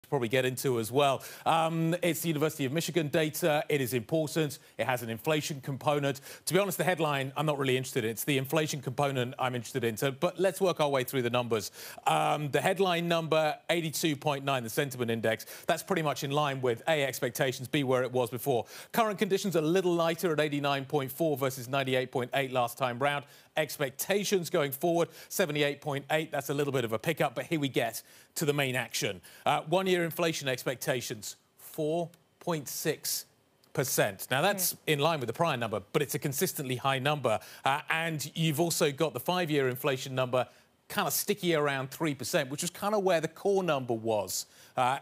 probably get into as well. It's the University of Michigan data. It is important. It has an inflation component. To be honest, the headline I'm not really interested in. It's the inflation component I'm interested in. But let's work our way through the numbers. The headline number, 82.9, the sentiment index, that's pretty much in line with A, expectations, B, where it was before. Current conditions a little lighter at 89.4 versus 98.8 last time round. Expectations going forward, 78.8. That's a little bit of a pickup, but here we get to the main action. One-year inflation expectations, 4.6%. Now, that's in line with the prior number, but it's a consistently high number. And you've also got the five-year inflation number kind of sticky around 3%, which was kind of where the core number was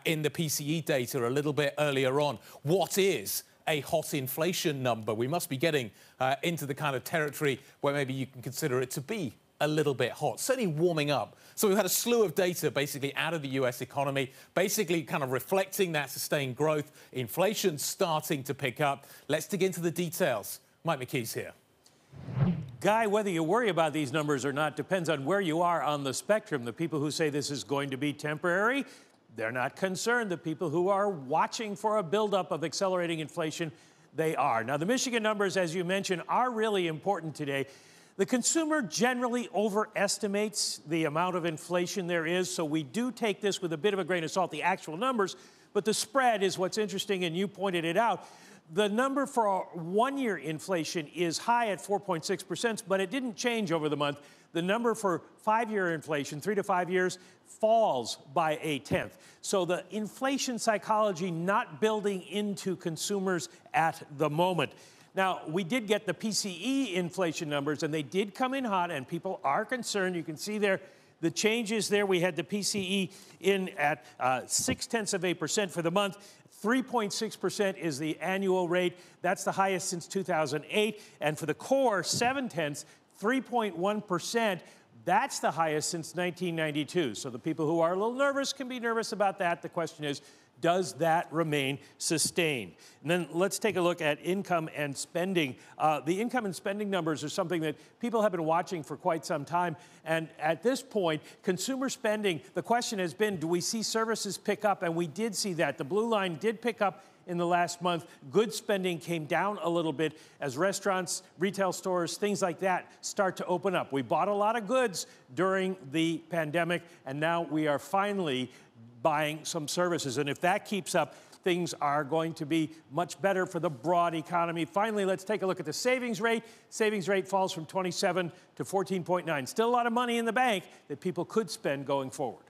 in the PCE data a little bit earlier on. What is a hot inflation number? We must be getting into the kind of territory where maybe you can consider it to be a little bit hot, certainly warming up. So we've had a slew of data basically out of the US economy, basically kind of reflecting that sustained growth. Inflation starting to pick up. Let's dig into the details. Mike McKee's here. Guy, whether you worry about these numbers or not depends on where you are on the spectrum. The people who say this is going to be temporary, they're not concerned. The people who are watching for a buildup of accelerating inflation, they are. Now, the Michigan numbers, as you mentioned, are really important today. The consumer generally overestimates the amount of inflation there is, so we do take this with a bit of a grain of salt, the actual numbers, but the spread is what's interesting, and you pointed it out. The number for one-year inflation is high at 4.6%, but it didn't change over the month. The number for five-year inflation, 3 to 5 years, falls by 0.1. So the inflation psychology not building into consumers at the moment. Now, we did get the PCE inflation numbers, and they did come in hot, and people are concerned. You can see there the changes there. We had the PCE in at 0.6% for the month. 3.6% is the annual rate. That's the highest since 2008. And for the core, 0.7, 3.1%. That's the highest since 1992. So the people who are a little nervous can be nervous about that. The question is, does that remain sustained? And then let's take a look at income and spending. The income and spending numbers are something that people have been watching for quite some time. And at this point, consumer spending, the question has been, do we see services pick up? And we did see that. The blue line did pick up in the last month. Goods spending came down a little bit as restaurants, retail stores, things like that start to open up. We bought a lot of goods during the pandemic, and now we are finally buying some services. And if that keeps up, things are going to be much better for the broad economy. Finally, let's take a look at the savings rate. Savings rate falls from 27 to 14.9. Still a lot of money in the bank that people could spend going forward.